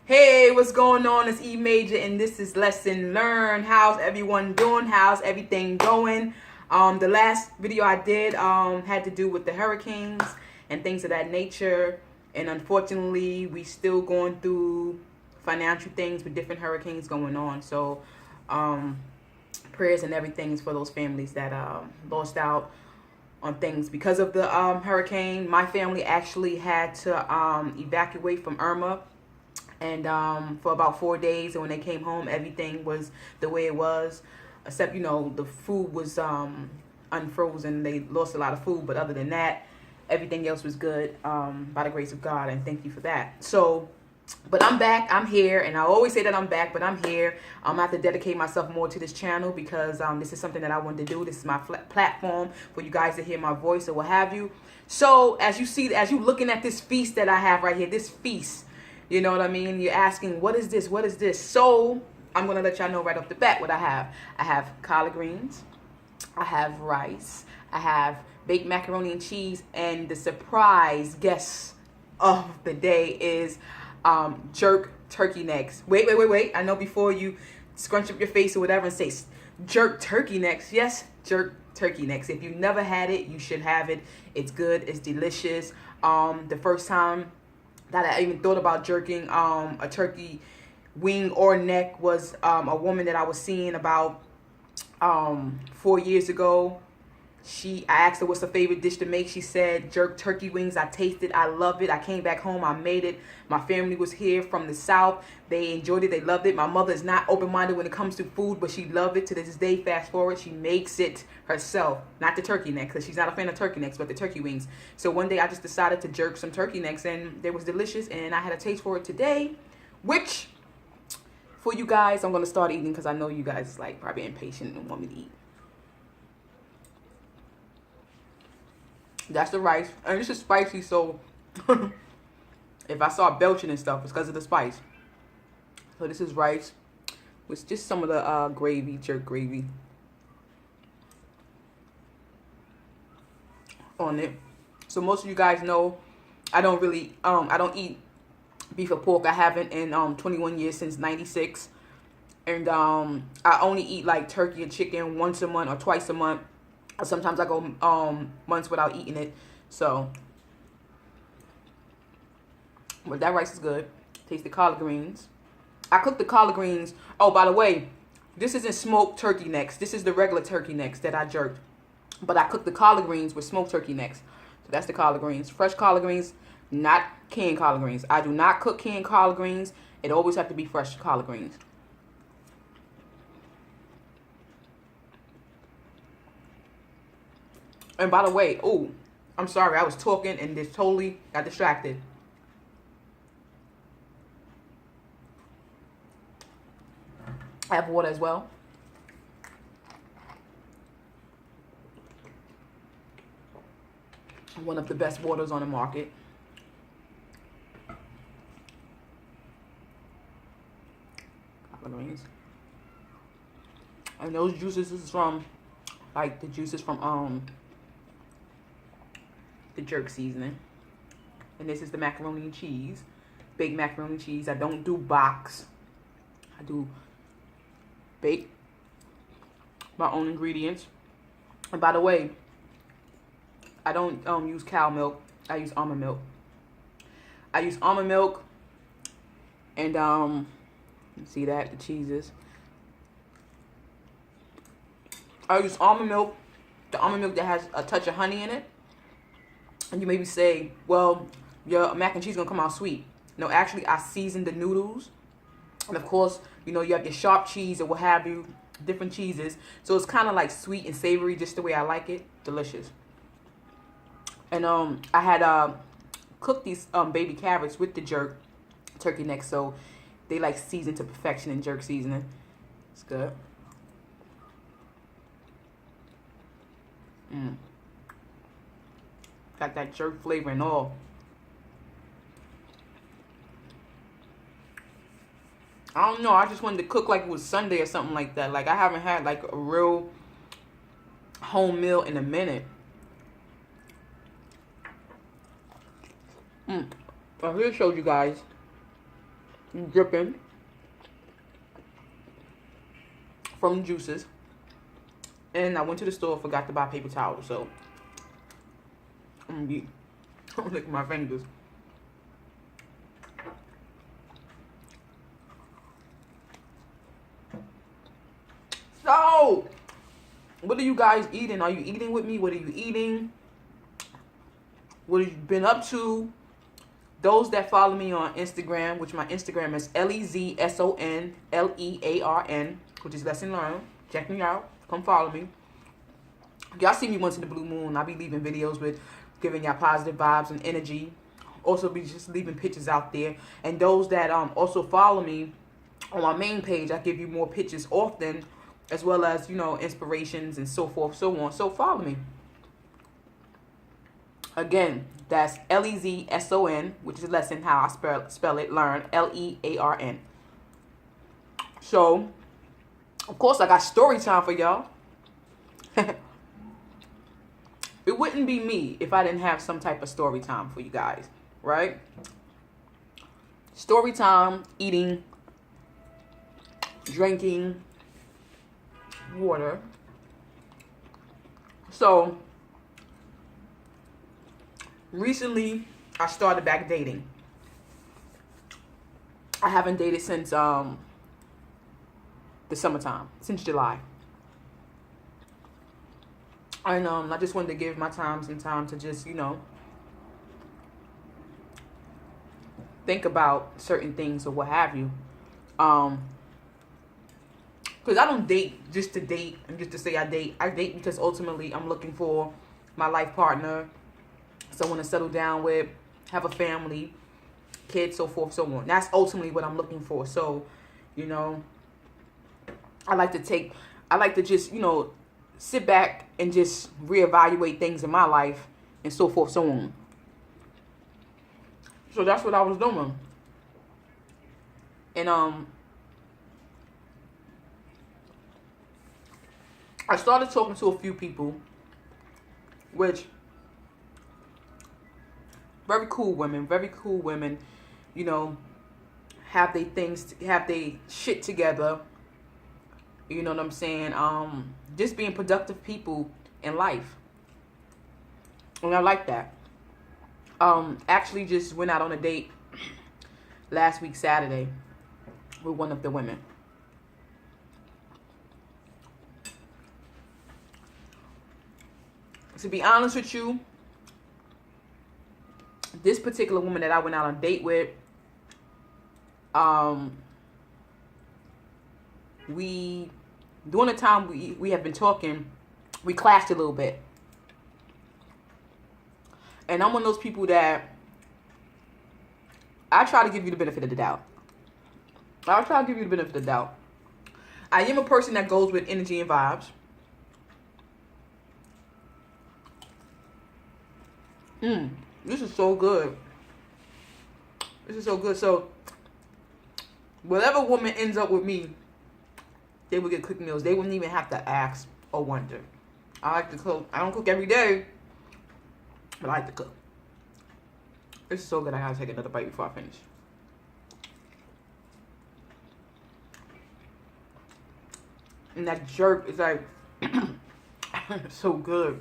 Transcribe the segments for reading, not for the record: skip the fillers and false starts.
Hey, what's going on? It's E Major, and this is Lesson Learned. How's everyone doing? How's everything going? The last video I did had to do with the hurricanes and things of that nature, and unfortunately, we still going through financial things with different hurricanes going on. So, prayers and everything is for those families that lost out on things because of the hurricane. My family actually had to evacuate from Irma. And for about 4 days, and when they came home, everything was the way it was, except, the food was unfrozen. They lost a lot of food, but other than that, everything else was good by the grace of God, and thank you for that. So, but I'm back. I'm here, and I always say that I'm back, but I'm here. I have to dedicate myself more to this channel because this is something that I wanted to do. This is my platform for you guys to hear my voice or what have you. So, as you looking at this feast that I have right here, this feast, you know what I mean? You're asking, what is this? What is this? So I'm going to let y'all know right off the bat what I have. I have collard greens. I have rice. I have baked macaroni and cheese. And the surprise guest of the day is jerk turkey necks. Wait. I know before you scrunch up your face or whatever and say jerk turkey necks. Yes, jerk turkey necks. If you've never had it, you should have it. It's good. It's delicious. The first time that I even thought about jerking a turkey wing or neck was a woman that I was seeing about 4 years ago. I asked her what's her favorite dish to make. She said jerk turkey wings. I tasted, I love it. I came back home, I made it. My family was here from the South. They enjoyed it, they loved it. My mother is not open-minded when it comes to food, but she loved it. To this day, fast forward, she makes it herself. Not the turkey neck, because she's not a fan of turkey necks, but the turkey wings. So one day I just decided to jerk some turkey necks, and they was delicious, and I had a taste for it today, which for you guys, I'm going to start eating because I know you guys like probably impatient and want me to eat. That's the rice, and this is spicy, so if I start belching and stuff, it's because of the spice. So this is rice with just some of the gravy, jerk gravy on it. So most of you guys know I don't really, I don't eat beef or pork. I haven't in 21 years, since 96. And I only eat like turkey and chicken once a month or twice a month. Sometimes I go months without eating it. So, but that rice is good. Taste the collard greens. I cooked the collard greens. Oh, by the way, this isn't smoked turkey necks. This is the regular turkey necks that I jerked. But I cooked the collard greens with smoked turkey necks. So that's the collard greens. Fresh collard greens, not canned collard greens. I do not cook canned collard greens. It always have to be fresh collard greens. And by the way, oh, I'm sorry, I was talking and just totally got distracted. I have water as well. One of the best waters on the market. Collard greens. And those juices is from, like, the juices from the jerk seasoning. And this is the macaroni and cheese, baked macaroni and cheese. I don't do box. I do bake my own ingredients. And by the way, I don't use cow milk. I use almond milk. I use almond milk, and see that the cheeses. I use almond milk, the almond milk that has a touch of honey in it. And you maybe say, well, your mac and cheese is going to come out sweet. No, actually, I season the noodles. And, of course, you have your sharp cheese or what have you, different cheeses. So it's kind of like sweet and savory, just the way I like it. Delicious. And I had cooked these baby carrots with the jerk turkey neck. So they like seasoned to perfection in jerk seasoning. It's good. Got that jerk flavor and all. I don't know. I just wanted to cook like it was Sunday or something like that. Like I haven't had like a real home meal in a minute. I here showed you guys dripping from the juices. And I went to the store, forgot to buy paper towels, so I'm licking my fingers. So, what are you guys eating? Are you eating with me? What are you eating? What have you been up to? Those that follow me on Instagram, which my Instagram is LEZSONLEARN, which is Lesson Learn. Check me out. Come follow me. Y'all see me once in the blue moon. I'll be leaving videos with giving y'all positive vibes and energy. Also be just leaving pictures out there. And those that also follow me on my main page, I give you more pictures often, as well as, you know, inspirations and so forth, so on. So follow me. Again, that's LEZSON, which is lesson how I spell it, learn, LEARN. So, of course, I got story time for y'all. It wouldn't be me if I didn't have some type of story time for you guys, right? Story time, eating, drinking water. So, recently, I started back dating. I haven't dated since the summertime, since July. And I just wanted to give my time some time to just, you know, think about certain things or what have you. Because I don't date just to date and just to say I date. I date because ultimately I'm looking for my life partner, someone to settle down with, have a family, kids, so forth, so on. That's ultimately what I'm looking for. So, you know, I like to just, you know, sit back and just reevaluate things in my life and so forth, so on. So that's what I was doing. And I started talking to a few people, which very cool women, you know, have they shit together. You know what I'm saying? Just being productive people in life. And I like that. Actually just went out on a date last week Saturday with one of the women. To be honest with you, this particular woman that I went out on a date with, during the time we have been talking, we clashed a little bit. And I'm one of those people that I try to give you the benefit of the doubt. I am a person that goes with energy and vibes. This is so good. So, whatever woman ends up with me, they will get quick meals. They wouldn't even have to ask or wonder. I like to cook. I don't cook every day, but I like to cook. This is so good. I gotta take another bite before I finish. And that jerk is like so good.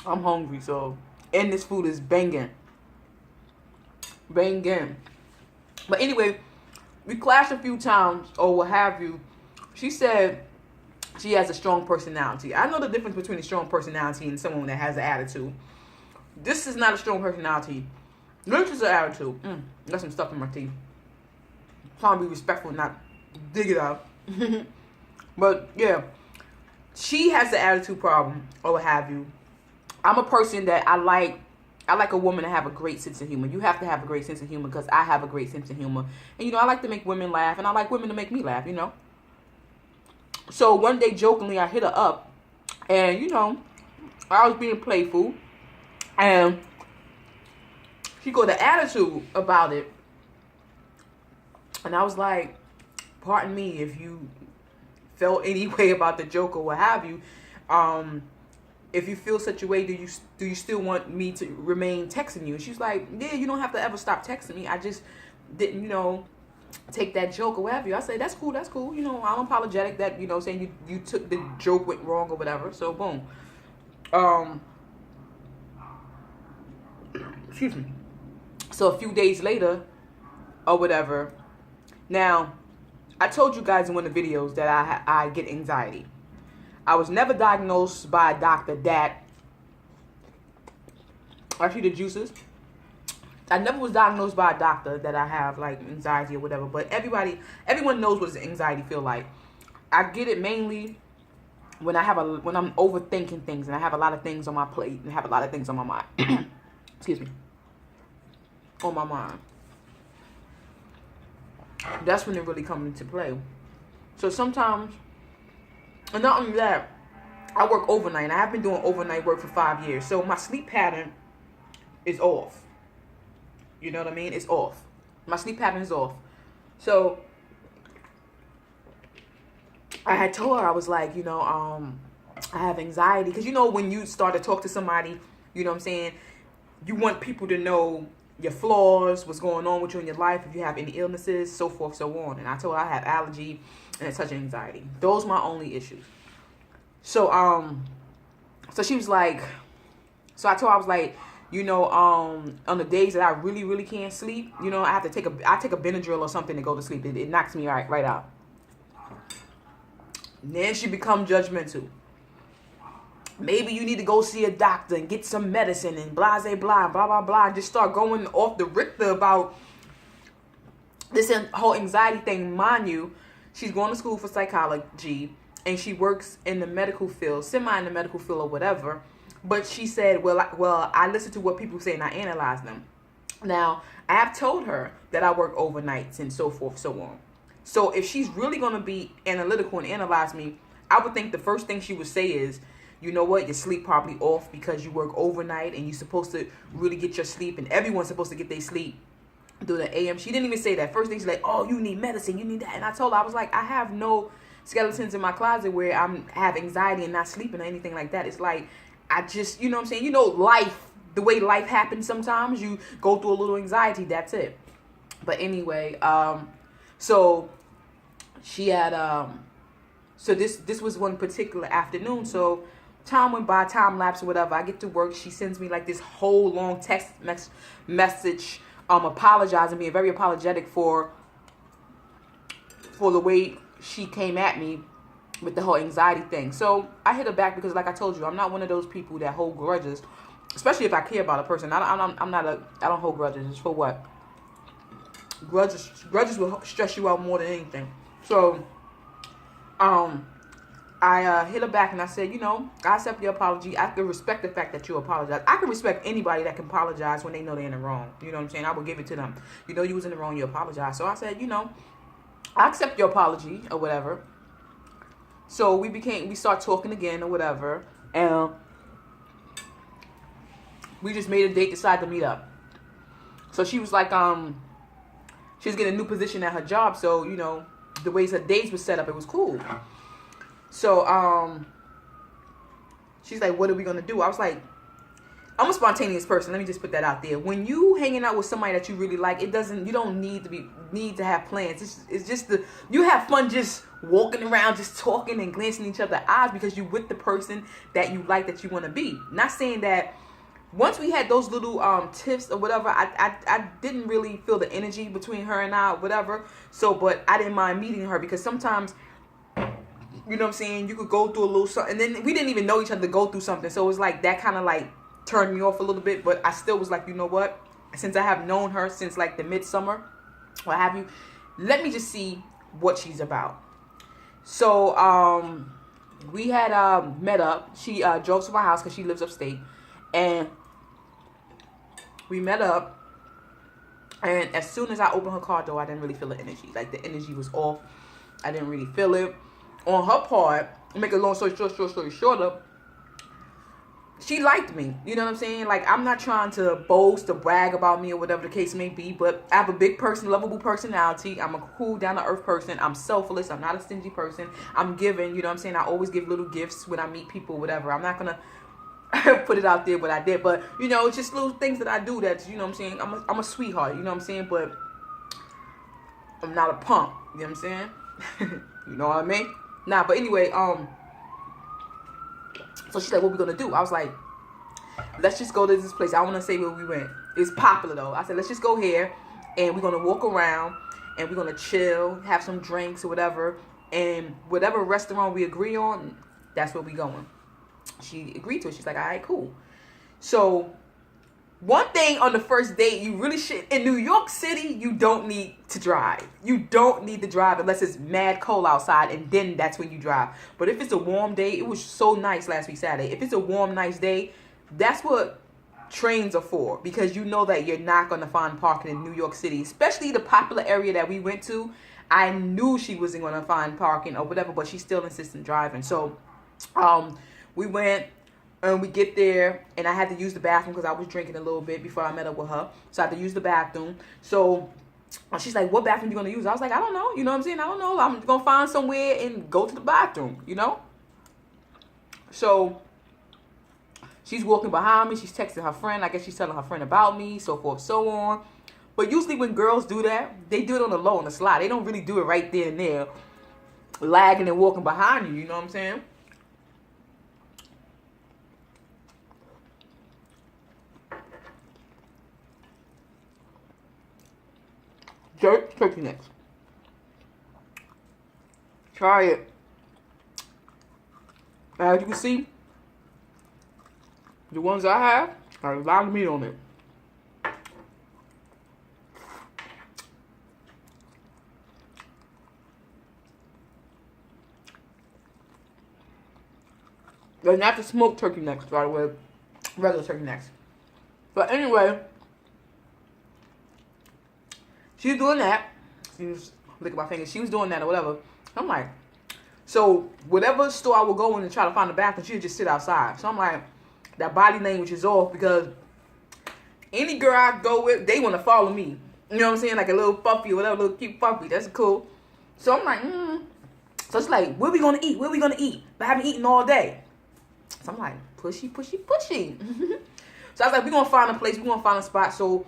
I'm hungry, so, and this food is banging. But anyway, we clashed a few times or what have you. She said she has a strong personality. I know the difference between a strong personality and someone that has an attitude. This is not a strong personality. This is an attitude. Got some stuff in my teeth. Trying to be respectful, not dig it out. But yeah, she has the attitude problem or what have you. I'm a person that I like a woman to have a great sense of humor. You have to have a great sense of humor because I have a great sense of humor. And, you know, I like to make women laugh, and I like women to make me laugh, you know. So one day, jokingly, I hit her up, and, you know, I was being playful, and she got the attitude about it. And I was like, pardon me if you felt any way about the joke or what have you. If you feel such a way, do you still want me to remain texting you? And she's like, yeah, you don't have to ever stop texting me. I just didn't, take that joke or whatever. I say, that's cool. I'm apologetic that, saying you took the joke went wrong or whatever. So boom. Excuse me. So a few days later or whatever. Now, I told you guys in one of the videos that I get anxiety. I was never diagnosed by a doctor that, actually the juices, I never was diagnosed by a doctor that I have like anxiety or whatever, but everyone knows what anxiety feel like. I get it mainly when when I'm overthinking things and I have a lot of things on my plate and have a lot of things on my mind. Excuse me. On my mind. That's when it really comes into play. So sometimes, and not only that, I work overnight. I have been doing overnight work for 5 years. So my sleep pattern is off. You know what I mean? It's off. My sleep pattern is off. So I had told her, I was like, I have anxiety. Because, when you start to talk to somebody, you know what I'm saying? You want people to know your flaws, what's going on with you in your life, if you have any illnesses, so forth, so on. And I told her I have allergy and such anxiety. Those are my only issues. So, so she was like, so I told her, I was like, on the days that I really, really can't sleep, I have to take a Benadryl or something to go to sleep. It knocks me right out. And then she become judgmental. Maybe you need to go see a doctor and get some medicine and blah, blah, blah, blah. Just start going off the Richter about this whole anxiety thing. Mind you, she's going to school for psychology and she works in the medical field, semi in the medical field or whatever. But she said, well, I listen to what people say and I analyze them. Now, I have told her that I work overnights and so forth, so on. So if she's really going to be analytical and analyze me, I would think the first thing she would say is, you know what, your sleep probably off because you work overnight and you're supposed to really get your sleep and everyone's supposed to get their sleep through the AM. She didn't even say that. First thing she's like, oh, you need medicine, you need that. And I told her, I was like, I have no skeletons in my closet where I have anxiety and not sleeping or anything like that. It's like, I just, you know what I'm saying? Life, the way life happens sometimes, you go through a little anxiety, that's it. But anyway, so she had, so this was one particular afternoon. So time went by, time lapse or whatever. I get to work. She sends me like this whole long text message, apologizing, being very apologetic for the way she came at me with the whole anxiety thing. So I hit her back because, like I told you, I'm not one of those people that hold grudges, especially if I care about a person. I don't hold grudges. It's for what? Grudges will stress you out more than anything. So, I hit her back and I said, I accept your apology. I can respect the fact that you apologize. I can respect anybody that can apologize when they know they're in the wrong. You know what I'm saying? I will give it to them. You was in the wrong, you apologize. So I said, I accept your apology or whatever. So we start talking again or whatever. And we just made a date, decided to meet up. So she was like, she's getting a new position at her job. So, the ways her days were set up, it was cool. So, she's like, what are we going to do? I was like, I'm a spontaneous person. Let me just put that out there. When you hanging out with somebody that you really like, you don't need to have plans. It's just you have fun just walking around, just talking and glancing each other's eyes because you with the person that you like, that you want to be. Not saying that once we had those little tips or whatever, I didn't really feel the energy between her and I or whatever. So, but I didn't mind meeting her because sometimes, you know what I'm saying, you could go through a little something. And then we didn't even know each other to go through something. So it was like that kind of like turned me off a little bit. But I still was like, you know what? Since I have known her since like the midsummer, what have you, let me just see what she's about. So we had met up. She drove to my house because she lives upstate. And we met up. And as soon as I opened her car door, I didn't really feel the energy. Like the energy was off. I didn't really feel it. On her part, to make a long story shorter, she liked me. You know what I'm saying? Like, I'm not trying to boast or brag about me or whatever the case may be, but I have a big person, lovable personality. I'm a cool, down-to-earth person. I'm selfless. I'm not a stingy person. I'm giving. You know what I'm saying? I always give little gifts when I meet people, whatever. I'm not going to put it out there, but I did. But, you know, it's just little things that I do that, you know what I'm saying? I'm a sweetheart, you know what I'm saying? But I'm not a punk. You know what I'm saying? You know what I mean? Nah, but anyway, so she's like, what we gonna do? I was like, let's just go to this place. I want to say where we went. It's popular though. I said, let's just go here and we're gonna walk around and we're gonna chill, have some drinks or whatever, and whatever restaurant we agree on, that's where we going. She agreed to it. She's like, all right, cool. So one thing on the first date, you really should, in New York City, you don't need to drive. You don't need to drive unless it's mad cold outside, and then that's when you drive. But if it's a warm day, it was so nice last week Saturday. If it's a warm, nice day, that's what trains are for, because you know that you're not going to find parking in New York City, especially the popular area that we went to. I knew she wasn't going to find parking or whatever, but she still insisted in driving. So we went. And we get there, and I had to use the bathroom because I was drinking a little bit before I met up with her. So I had to use the bathroom. So she's like, what bathroom you going to use? I was like, I don't know. You know what I'm saying? I don't know. I'm going to find somewhere and go to the bathroom, you know? So she's walking behind me. She's texting her friend. I guess she's telling her friend about me, so forth, so on. But usually when girls do that, they do it on the low, on the slide. They don't really do it right there and there, lagging and walking behind you. You know what I'm saying? Jerk turkey necks. Try it. As you can see, the ones I have are a lot of meat on it. They're not the smoked turkey necks, by the way. Regular turkey necks. But anyway, she was doing that. She was licking my fingers. She was doing that or whatever. I'm like, so whatever store I would go in and try to find the bathroom, she would just sit outside. So I'm like, that body language is off, because any girl I go with, they want to follow me. You know what I'm saying? Like a little puppy or whatever, little cute puppy. That's cool. So I'm like, So it's like, where we going to eat? Where we going to eat? But I haven't eaten all day. So I'm like, pushy, pushy, pushy. So I was like, we're going to find a place. We're going to find a spot. So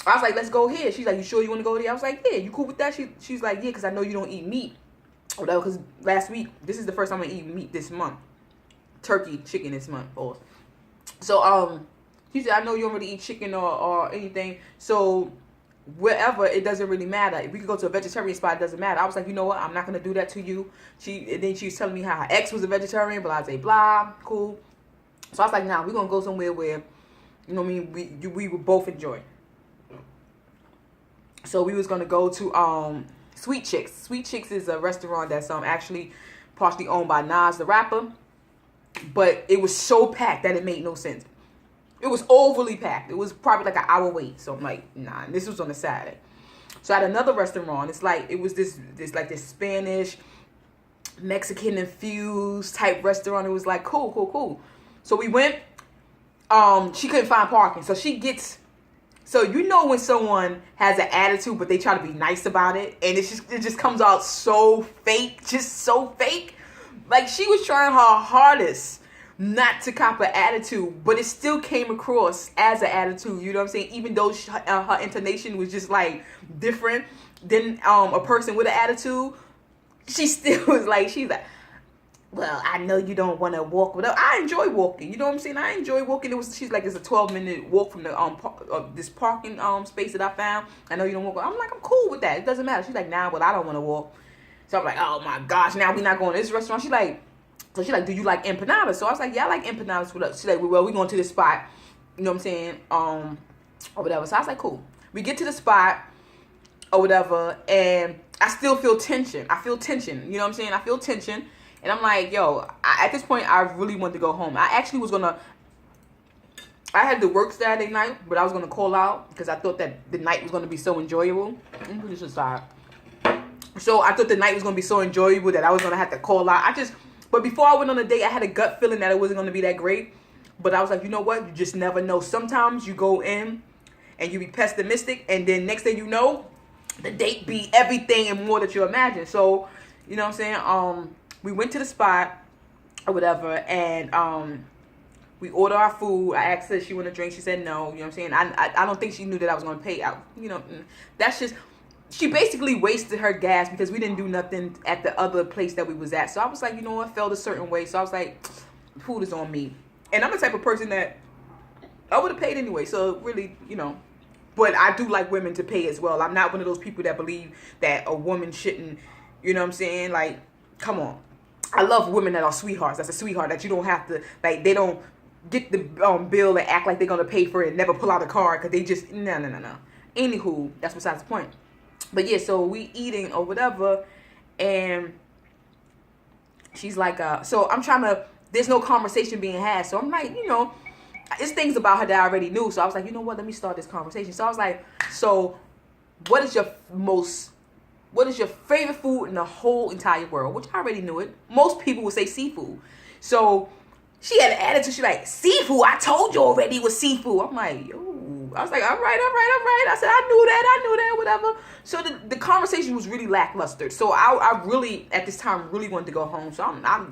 I was like, let's go here. She's like, you sure you want to go there? I was like, yeah, you cool with that? She's like, yeah, because I know you don't eat meat. Whatever, because last week, this is the first time I eat meat this month. Turkey, chicken this month. So, she said, I know you don't really eat chicken or anything. So, wherever, it doesn't really matter. If we could go to a vegetarian spot, it doesn't matter. I was like, you know what? I'm not going to do that to you. And then she was telling me how her ex was a vegetarian, blah, blah, blah. Cool. So, I was like, nah, we're going to go somewhere where, you know what I mean, we would both enjoy. So we was gonna go to Sweet Chicks. Sweet Chicks is a restaurant that's actually partially owned by Nas the rapper, but it was so packed that it made no sense. It was overly packed. It was probably like an hour wait. So I'm like, nah. And this was on a Saturday. So at another restaurant, it's like it was this Spanish, Mexican infused type restaurant. It was like cool. So we went. She couldn't find parking, so she gets. So you know when someone has an attitude, but they try to be nice about it, and it just comes out so fake, just so fake. Like, she was trying her hardest not to cop an attitude, but it still came across as an attitude. You know what I'm saying? Even though her intonation was just like different than a person with an attitude, she still was like, she's like, well, I know you don't want to walk with her. I enjoy walking. You know what I'm saying? I enjoy walking. She's like, it's a 12-minute walk from the this parking space that I found. I know you don't walk. I'm like, I'm cool with that. It doesn't matter. She's like, nah, well, I don't want to walk. So I'm like, oh my gosh, now we're not going to this restaurant. She's like, do you like empanadas? So I was like, yeah, I like empanadas. She's like, well, we're going to this spot. You know what I'm saying? Or whatever. So I was like, cool. We get to the spot or whatever, and I still feel tension. I feel tension. You know what I'm saying? I feel tension. And I'm like, yo, at this point, I really wanted to go home. I actually was I had to work Saturday night, but I was going to call out because I thought that the night was going to be so enjoyable. Let me put this aside. So I thought the night was going to be so enjoyable that I was going to have to call out. But before I went on a date, I had a gut feeling that it wasn't going to be that great. But I was like, you know what? You just never know. Sometimes you go in and you be pessimistic, and then next thing you know, the date be everything and more that you imagine. So, you know what I'm saying? We went to the spot or whatever, and we ordered our food. I asked her if she wanted a drink. She said no. You know what I'm saying? I don't think she knew that I was going to pay out. You know, that's just... She basically wasted her gas because we didn't do nothing at the other place that we was at. So I was like, you know what, felt a certain way. So I was like, food is on me. And I'm the type of person that I would have paid anyway. So really, you know, but I do like women to pay as well. I'm not one of those people that believe that a woman shouldn't, you know what I'm saying? Like, come on. I love women that are sweethearts. That's a sweetheart that you don't have to, like, they don't get the bill and act like they're going to pay for it and never pull out a card because they just, no. Anywho, that's besides the point. But yeah, so we eating or whatever, and she's like, so I'm trying to, there's no conversation being had. So I'm like, you know, it's things about her that I already knew. So I was like, you know what, let me start this conversation. So I was like, so what is your favorite food in the whole entire world? Which I already knew it. Most people would say seafood. So she had an attitude. She's like, seafood? I told you already it was seafood. I'm like, yo. I was like, all right. I said, I knew that, whatever. So the conversation was really lackluster. So I really, at this time, really wanted to go home. So I'm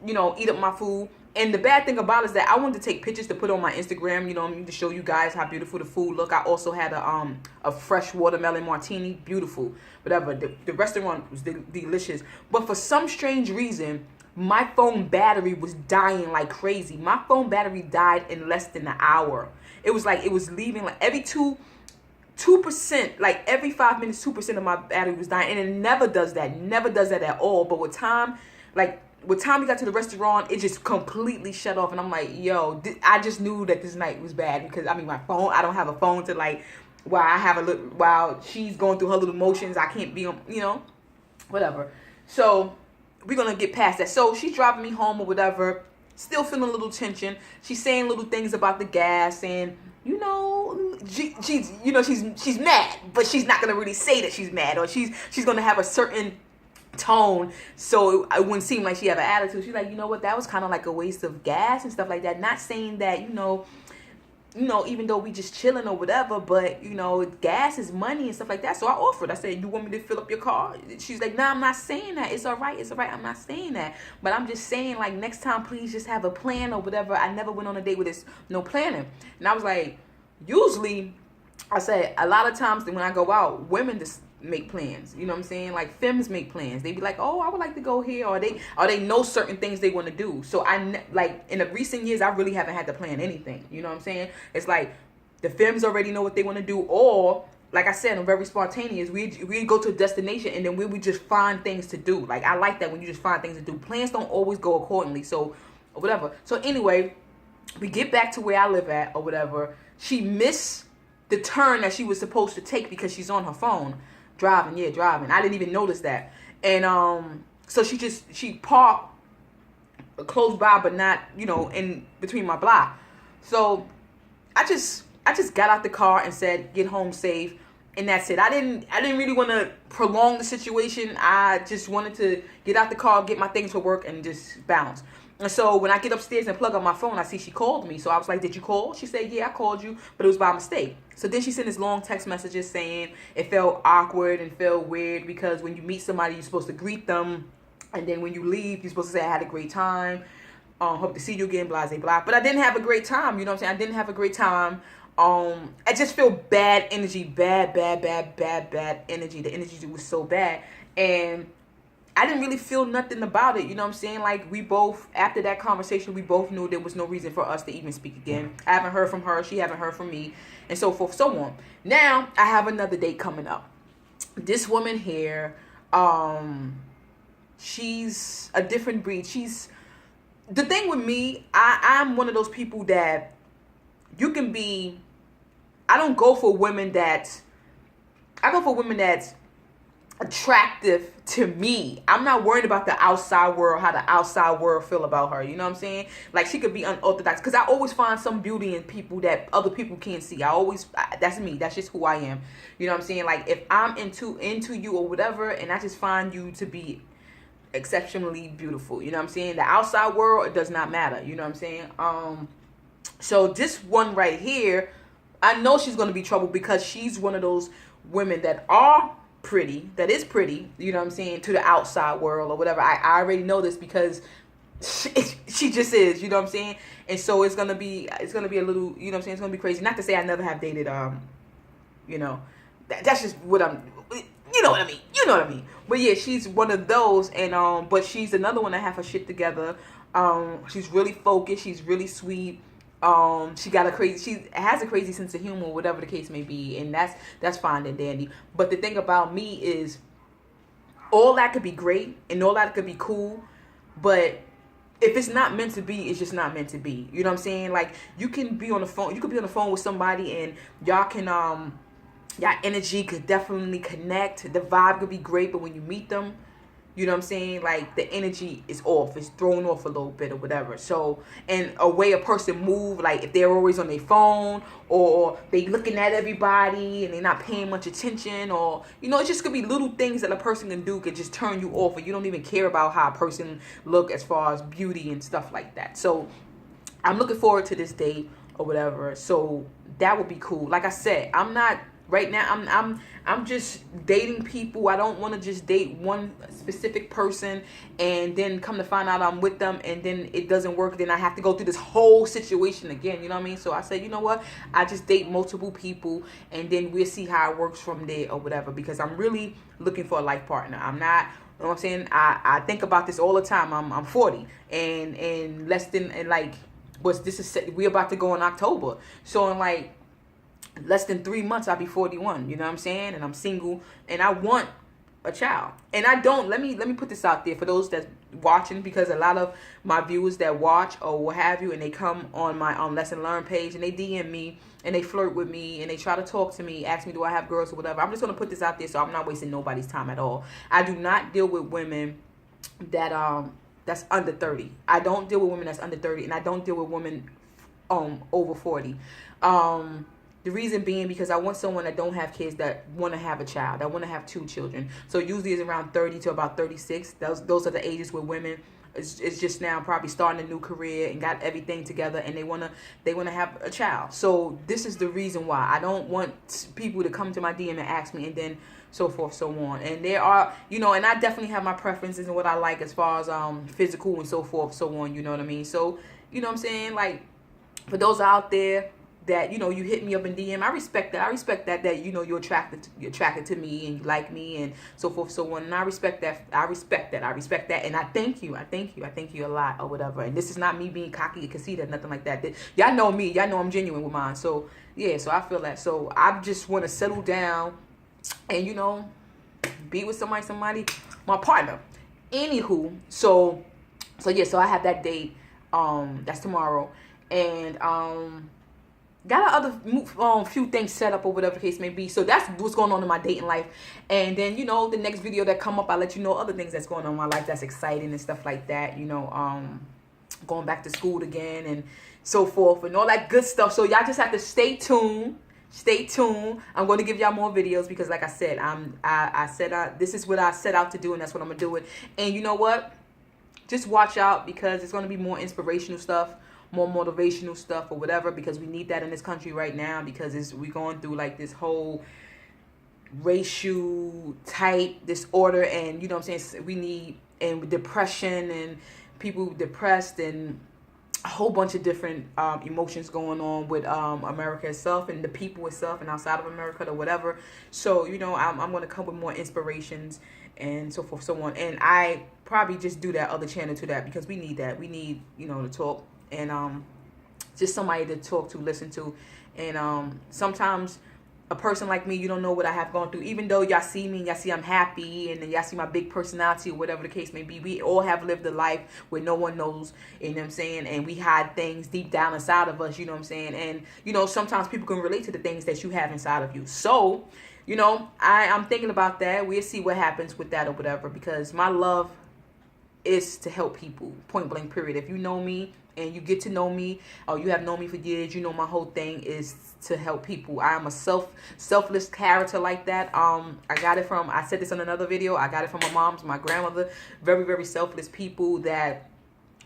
you know, eat up my food. And the bad thing about it is that I wanted to take pictures to put on my Instagram, you know, to show you guys how beautiful the food look. I also had a fresh watermelon martini, beautiful, whatever. The restaurant was delicious. But for some strange reason, my phone battery was dying like crazy. My phone battery died in less than an hour. It was like, it was leaving like every 2%, like every 5 minutes, 2% of my battery was dying. And it never does that at all. But with time we got to the restaurant, it just completely shut off. And I'm like, yo, I just knew that this night was bad because, I mean, my phone, I don't have a phone to like, while she's going through her little motions, I can't be on, you know, whatever. So we're going to get past that. So she's driving me home or whatever, still feeling a little tension. She's saying little things about the gas and, you know, she's mad, but she's not going to really say that she's mad, or she's going to have a certain tone so it wouldn't seem like she have an attitude. She's like, you know what, that was kind of like a waste of gas and stuff like that. Not saying that, you know, even though we just chilling or whatever, but, you know, gas is money and stuff like that. So I offered. I said, you want me to fill up your car? She's like, nah, I'm not saying that. It's all right. I'm not saying that. But I'm just saying, like, next time, please just have a plan or whatever. I never went on a date with this, no planning. And I was like, usually, I said, a lot of times when I go out, women just make plans. You know what I'm saying? Like, femmes make plans. They be like, oh, I would like to go here, or they know certain things they want to do. So like in the recent years, I really haven't had to plan anything. You know what I'm saying? It's like the femmes already know what they want to do, or like I said, I'm very spontaneous. We go to a destination and then we would just find things to do. Like, I like that when you just find things to do. Plans don't always go accordingly. So whatever. So anyway, we get back to where I live at or whatever. She missed the turn that she was supposed to take because she's on her phone. Driving. I didn't even notice that. And so she parked close by, but not, you know, in between my block. So I just got out the car and said, get home safe, and that's it. I didn't really want to prolong the situation. I just wanted to get out the car, get my things for work, and just bounce. And so when I get upstairs and plug up my phone, I see she called me. So I was like, did you call? She said, yeah, I called you, but it was by mistake. So then she sent this long text messages saying it felt awkward and felt weird because when you meet somebody, you're supposed to greet them. And then when you leave, you're supposed to say, I had a great time. Hope to see you again, blah, blah, blah. But I didn't have a great time. You know what I'm saying? I didn't have a great time. I just feel bad energy, bad energy. The energy was so bad. And I didn't really feel nothing about it. You know what I'm saying? Like, we both, after that conversation, we both knew there was no reason for us to even speak again. I haven't heard from her. She haven't heard from me. And so forth, so on. Now, I have another date coming up. This woman here, she's a different breed. The thing with me, I'm one of those people that you can be, I go for women that's attractive to me. I'm not worried about the outside world, how the outside world feel about her. You know what I'm saying? Like, she could be unorthodox, because I always find some beauty in people that other people can't see. That's me. That's just who I am. You know what I'm saying? Like, if I'm into you or whatever, and I just find you to be exceptionally beautiful. You know what I'm saying? The outside world, it does not matter. You know what I'm saying? So this one right here, I know she's going to be trouble because she's one of those women that are pretty, that is pretty, you know what I'm saying, to the outside world or whatever. I already know this because she just is, you know what I'm saying? And so it's going to be a little, you know what I'm saying, it's going to be crazy. Not to say I never have dated, you know, that's just what you know what I mean. You know what I mean. But yeah, she's one of those, and but she's another one that have her shit together. She's really focused. She's really sweet. She has a crazy sense of humor, whatever the case may be, and that's fine and dandy. But the thing about me is, all that could be great and all that could be cool, but if it's not meant to be, it's just not meant to be. You know what I'm saying? Like, you can be on the phone. You could be on the phone with somebody, and y'all can y'all energy could definitely connect. The vibe could be great, but when you meet them, you know what I'm saying, like, the energy is off. It's thrown off a little bit or whatever. So, and a way a person move, like if they're always on their phone or they looking at everybody and they're not paying much attention, or, you know, it just could be little things that a person can do could just turn you off, or you don't even care about how a person look as far as beauty and stuff like that. So I'm looking forward to this date or whatever. So that would be cool. Like I said, I'm not right now. I'm just dating people. I don't want to just date one specific person and then come to find out I'm with them and then it doesn't work. Then I have to go through this whole situation again. You know what I mean? So I said, you know what? I just date multiple people and then we'll see how it works from there or whatever, because I'm really looking for a life partner. I'm not, you know what I'm saying? I think about this all the time. I'm 40 and less than, and like, we're about to go in October. So in like less than 3 months, I'll be 41. You know what I'm saying? And I'm single, and I want a child. And I don't. Let me put this out there for those that's watching, because a lot of my viewers that watch or what have you, and they come on my Lesson Learn page and they DM me and they flirt with me and they try to talk to me, ask me do I have girls or whatever. I'm just gonna put this out there so I'm not wasting nobody's time at all. I do not deal with women that that's under 30. I don't deal with women that's under 30, and I don't deal with women over 40. The reason being because I want someone that don't have kids, that want to have a child, that want to have 2 children. So usually it's around 30 to about 36. Those are the ages where women is just now probably starting a new career and got everything together, and they wanna have a child. So this is the reason why I don't want people to come to my DM and ask me, and then so forth, so on. And there are, you know, and I definitely have my preferences and what I like as far as physical and so forth, so on. You know what I mean? So, you know what I'm saying? Like, for those out there that, you know, you hit me up in DM, I respect that. I respect that, you know, you're attracted to me and you like me and so forth, so on. And I respect that. I respect that. And I thank you. I thank you a lot or whatever. And this is not me being cocky or conceited, nothing like that. Y'all know me. Y'all know I'm genuine with mine. So, yeah, so I feel that. So I just want to settle down and, you know, be with somebody, my partner. Anywho, so yeah, so I have that date. That's tomorrow. And, got other few things set up or whatever the case may be. So that's what's going on in my dating life. And then, you know, the next video that come up, I'll let you know other things that's going on in my life that's exciting and stuff like that. You know, going back to school again and so forth and all that good stuff. So y'all just have to stay tuned. Stay tuned. I'm going to give y'all more videos because, like I said, this is what I set out to do, and that's what I'm going to do it. And you know what? Just watch out, because it's going to be more inspirational stuff, more motivational stuff or whatever, because we need that in this country right now, because we're going through like this whole racial type disorder, and you know what I'm saying, we need, and depression and people depressed and a whole bunch of different emotions going on with America itself and the people itself and outside of America or whatever. So, you know, I'm going to come with more inspirations and so forth, so on. And I probably just do that other channel to that, because we need that. We need, you know, to talk. And just somebody to talk to, listen to. And sometimes a person like me, you don't know what I have gone through. Even though y'all see me, y'all see I'm happy, and then y'all see my big personality or whatever the case may be. We all have lived a life where no one knows, you know what I'm saying? And we hide things deep down inside of us, you know what I'm saying? And, you know, sometimes people can relate to the things that you have inside of you. So, you know, I'm thinking about that. We'll see what happens with that or whatever, because my love is to help people, point blank period. If you know me, and you get to know me, or you have known me for years, you know my whole thing is to help people. I am a selfless character like that. I got it from, I said this in another video, I got it from my mom's, my grandmother. Very, very selfless people that,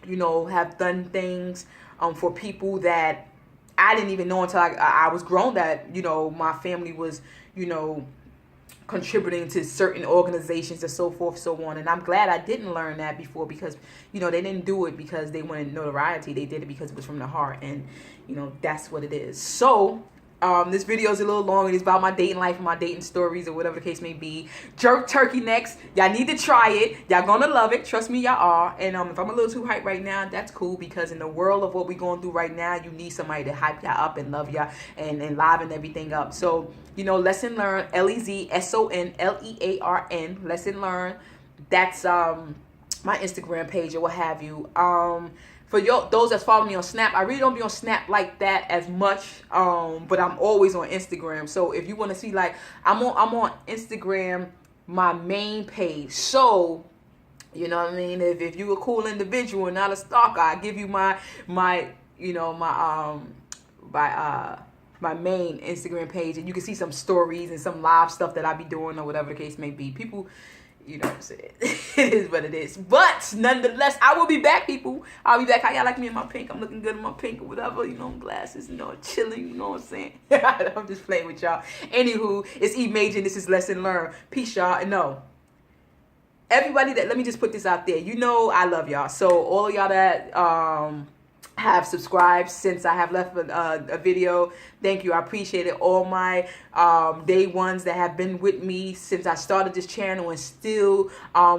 you know, have done things for people that I didn't even know until I was grown, that, you know, my family was, you know, contributing to certain organizations and so forth, so on. And I'm glad I didn't learn that before, because, you know, they didn't do it because they wanted notoriety. They did it because it was from the heart, and, you know, that's what it is. So this video is a little long. It's about my dating life and my dating stories, or whatever the case may be. Jerk turkey necks. Y'all need to try it. Y'all gonna love it. Trust me, y'all are. And if I'm a little too hyped right now, that's cool, because in the world of what we're going through right now, you need somebody to hype y'all up and love y'all and liven everything up. So, you know, lesson learned, LEZSONLEARN, lesson learned. That's my Instagram page or what have you. For those that follow me on Snap, I really don't be on Snap like that as much, but I'm always on Instagram. So if you want to see, like, I'm on Instagram, my main page. So, you know what I mean? If you a cool individual and not a stalker, I give you my you know, my main Instagram page, and you can see some stories and some live stuff that I be doing, or whatever the case may be. People, you know what I'm saying? It is what it is. But nonetheless, I will be back, people. I'll be back. How y'all like me in my pink? I'm looking good in my pink or whatever. You know, glasses, you know, chilling. You know what I'm saying? I'm just playing with y'all. Anywho, it's E Major, and this is Lesson Learned. Peace, y'all. And no, everybody that, let me just put this out there. You know I love y'all. So all of y'all that have subscribed since I have left a video, thank you. I appreciate it. All my day ones that have been with me since I started this channel and still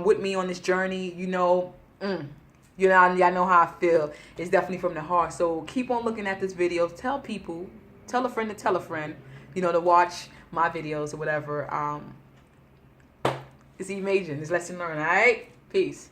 with me on this journey, you know, y'all know how I feel. It's definitely from the heart. So keep on looking at this video. Tell people, tell a friend to tell a friend, you know, to watch my videos or whatever. It's E Major. It's Lesson Learned. All right, peace.